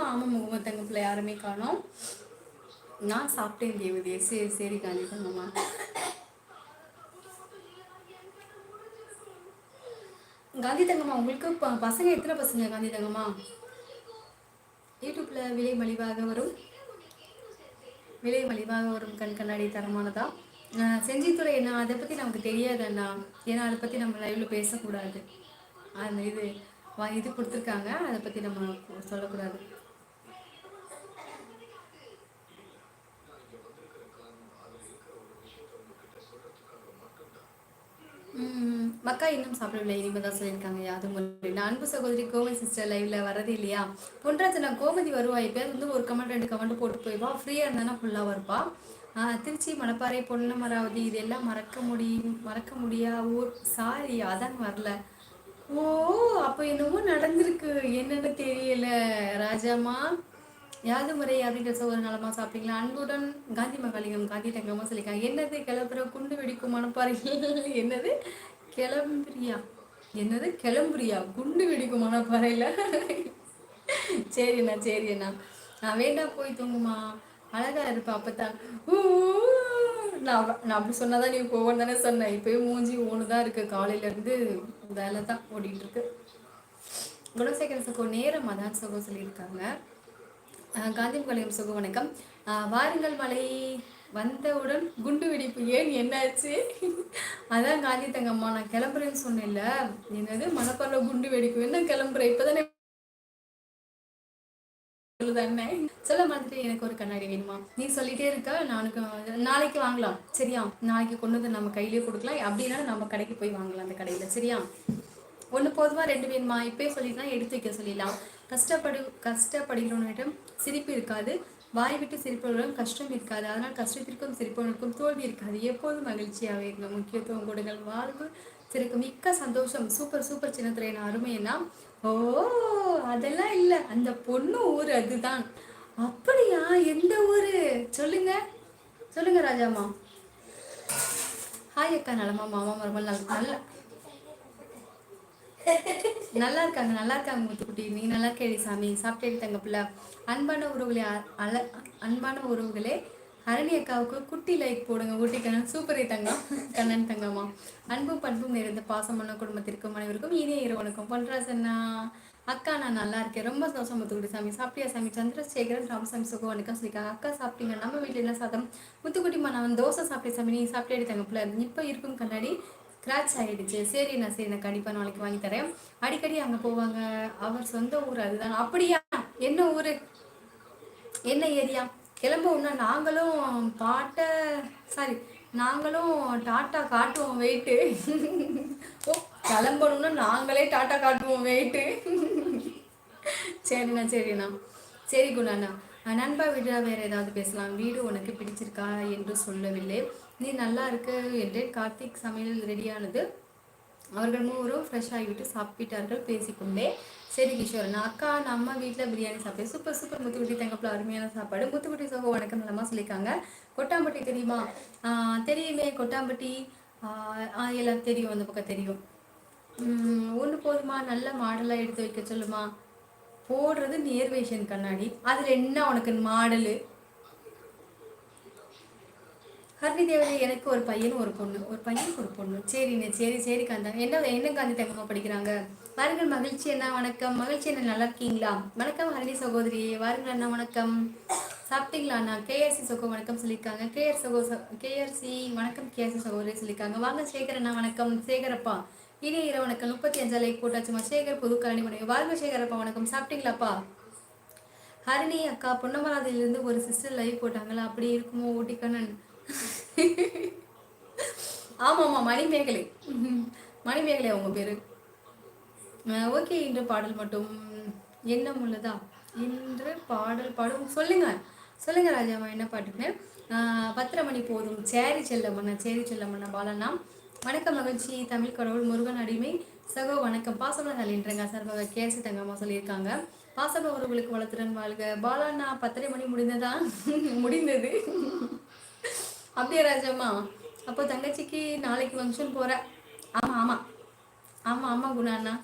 ஆமாம் முகமது தங்க பிள்ளை யாருமே காணோம். நான் சாப்பிட்டேன் தேவதே. சரி சரி காந்தி தங்கம்மா. காந்தி தங்கம்மா உங்களுக்கு பசங்க எத்தனை பசங்க காந்தி தங்கம்மா? யூடியூப்ல விலை மலிவாக வரும் கண் கண்ணாடி தரமானதா? செஞ்சித்துறை என்ன அதை பற்றி நமக்கு தெரியாது அண்ணா. ஏன்னா அதை பற்றி நம்ம லைவ்ல பேசக்கூடாது. அந்த இது கொடுத்துருக்காங்க, அதை பற்றி நம்ம சொல்லக்கூடாது. மக்கா இன்னும் சாப்பிடவில்லை, இனிமே தான் சொல்லியிருக்காங்க. யாதும் நான் அன்பு சகோதரி கோமதி சிஸ்டர் லைவ்ல வரது இல்லையா? பொன்ராஜ் நான் கோமதி வருவா, எப்பயாவது வந்து ஒரு கமெண்ட் 2 கமெண்ட் போட்டு போயிவா. ஃப்ரீயா இருந்தானா ஃபுல்லாக இருப்பா. திருச்சி மணப்பாறை பொன்னமராவதி இதெல்லாம் மறக்க முடியா ஊர். சாரி அதான் வரல. ஓ, அப்போ என்னமோ நடந்திருக்கு, என்னன்னு தெரியல ராஜாமா. யாது முறை அப்படின்ற ஒரு நலமா சாப்பிட்டீங்களா? அன்புடன் காந்தி மகாலிங்கம் காந்தி தங்கமா சொல்லியிருக்காங்க. என்னது கிளம்புற குண்டு வெடிக்கும் மனப்பாறையில் என்னது கிளம்புறியா? குண்டு வெடிக்கும் மனப்பாறையில். சரிண்ணா சரிண்ணா. நான் வேண்டாம் போய் தூங்குமா, அழகா இருப்பா அப்பத்தான். நான் அப்படி சொன்னாதான் நீ போவோன்னு தானே சொன்னேன். இப்பயும் மூஞ்சி ஒண்ணுதான் இருக்கு, காலையில இருந்து வேலை தான் ஓடிட்டு இருக்கு. குணசேகர சகோ நேரம் அதான் சகோ சொல்லியிருக்காங்க. காந்தி கலையம் சுக வணக்கம். வாருங்கள் மலை வந்தவுடன் குண்டு வெடிப்பு, ஏன் என்னாச்சு? அதான் காந்தி தங்கம்மா நான் கிளம்புறேன்னு சொன்னேன்ல, என்னது மணப்பாறையில் குண்டு வெடிப்பு, என்ன கிளம்புறேன் இப்பதானே சொல்ல மாதிரி. எனக்கு ஒரு கண்ணாடி வேணுமா? நீ சொல்லிட்டே இருக்க, நாளைக்கு வாங்கலாம் சரியா? நாளைக்கு கொண்டு வந்து நம்ம கையிலேயே கொடுக்கலாம், அப்படின்னா நம்ம கடைக்கு போய் வாங்கலாம் அந்த கடையில சரியா? ஒன்று போதுமா 2 வேணுமா? இப்பயே சொல்லிடலாம், எடுத்து வைக்க சொல்லிடலாம். கஷ்டப்படுகிறவனிடம் சிரிப்பு இருக்காது, வாய் விட்டு சிரிப்பவர்களிடம் கஷ்டம் இருக்காது. அதனால் கஷ்டத்திற்கும் சிரிப்பவனுக்கும் தோல்வி இருக்காது. எப்போதும் மகிழ்ச்சியாகவே இருங்க, முக்கியத்துவம் கொடுங்கள், வாழ்வு சிறக்கும். மிக்க சந்தோஷம். சூப்பர் சூப்பர் சின்னத்துறையின அருமையா. ஓ, அதெல்லாம் இல்லை, அந்த பொண்ணு ஊர் அதுதான். அப்படியா? எந்த ஊரு சொல்லுங்க சொல்லுங்க ராஜாமா. ஹாய் அக்கா, நலமா? மாமா மருமல் நல்ல நல்லா இருக்காங்க முத்துக்குட்டி. நீ நல்லா கேள்வி சாமி. சாப்பிட்டே தங்க பிள்ளை. அன்பான உறவுகளே ஹரணி அக்காவுக்கு குட்டி லைக் போடுங்க. ஊட்டி கண்ணன் சூப்பரே தங்கம். கண்ணன் தங்கம்மா. அன்பும் பண்பும் நிறைந்த பாசமான குடும்பத்திற்கும் அனைவருக்கும் இனிய இரவனுக்கும். பண்றாசன்னா அக்கா நான் நல்லா இருக்கேன், ரொம்ப சந்தோஷம் முத்துக்குட்டி சாமி. சாப்பிட்டியா சாமி? சந்திரசேகரன் ராமசாமி சுகம் வணக்கம் சொல்லியிருக்காங்க. அக்கா சாப்பிட்டீங்க? நம்ம வீட்டில் என்ன சாதம்? முத்துக்குட்டிமா நான் தோசை சாப்பிட்டேன் சாமி. நீ சாப்பிட்டே தங்க பிள்ளை. இப்போ இருக்கும் கண்ணாடி ஸ்க்ராட்ச் ஆகிடுச்சு. சரிண்ணா கண்டிப்பாக நாளைக்கு வாங்கி தரேன். அடிக்கடி அங்கே போவாங்க, அவர் சொந்த ஊர் அதுதான். அப்படியா? என்ன ஊர், என்ன ஏரியா? கிளம்புவோம்னா நாங்களும் டாட்டா காட்டுவோம் வெயிட்டு. ஓ, கிளம்பணும்னா நாங்களே டாட்டா காட்டுவோம் வெயிட்டு. சரிண்ணா சரி குணாண்ணா. நண்பா வீடு வேற ஏதாவது பேசலாம். வீடு உனக்கு பிடிச்சிருக்கா என்று சொல்லவில்லை, நீ நல்லா இருக்கு என்றேன். கார்த்திக் சமையல் ரெடியானது, அவர்கள் மூவரும் ஃப்ரெஷ் ஆகிவிட்டு சாப்பிட்டார்கள் பேசிக்கொண்டே. சரி கிஷோர், நான் அக்கா நம்ம வீட்டில் பிரியாணி சாப்பிட்டேன். சூப்பர் சூப்பர் முத்துக்குட்டி தங்கப்பில் அருமையான சாப்பாடு. முத்துக்குட்டி சகோ வணக்கம் நலமா சொல்லியிருக்காங்க. கொட்டாம்பட்டி தெரியுமா? தெரியுமே கொட்டாம்பட்டி. எல்லாம் தெரியும், அந்த பக்கம் தெரியும். ஒன்று போதுமா? நல்ல மாடலாக எடுத்து வைக்க சொல்லுமா? போடுறது நேர்வேஷன் கண்ணாடி, அதில் என்ன உனக்கு மாடலு? ஹர்னி தேவதை எனக்கு ஒரு பையன் ஒரு பொண்ணு. சரி காந்தா. என்ன காந்தி தங்கமா படிக்கிறாங்க? வாருங்கள் மகிழ்ச்சி அண்ணா வணக்கம். மகிழ்ச்சி அண்ணா நல்லா இருக்கீங்களா? வணக்கம் ஹரணி சகோதரி. வாருங்கள் அண்ணா வணக்கம். சாப்பிட்டீங்களா அண்ணா? கேஆர்சி சகோ வணக்கம் சொல்லியிருக்காங்க. கேஆர்சி வணக்கம். கேஆர்சி சகோதரி சொல்லியிருக்காங்க. வாங்க சேகர் அண்ணா வணக்கம். சேகரப்பா இனிய இரவு வணக்கம். 35 லைக் போட்டாச்சுமா. சேகர் புது கரணி பண்ணுங்க. வாருங்க சேகரப்பா வணக்கம். சாப்பிட்டீங்களாப்பா? ஹரிணி அக்கா பொன்னமராதிலிருந்து ஒரு சிஸ்டர் லைவ் போட்டாங்களா, அப்படி இருக்குமோ ஊட்டிக்கண்ணன்? ஆமாம் மணிமேகலை. மணிமேகலை அவங்க பேரு. ஓகே, இன்று பாடல் மட்டும் எண்ணம் உள்ளதா? இன்று பாடல் பாடும் சொல்லுங்க ராஜாமா, என்ன பாட்டுன்னு. 10:30 மணி போதும். சேரி செல்லமண்ணா பாலண்ணா வணக்கம். மகிழ்ச்சி தமிழ் கடவுள் முருகன் அடிமை சகோ வணக்கம். பாசமலர் என்றங்க சார்பாக கேசி தங்கம்மா சொல்லியிருக்காங்க. பாசம உறவுகளுக்கு வளர்த்துடன் வாழ்க. பாலண்ணா 10:30 மணி முடிந்ததா? முடிந்தது. அப்படியே ராஜம்மா, அப்போ தங்கச்சிக்கு நாளைக்கு ஃபங்க்ஷன் போற? ஆமா குணா அண்ணா.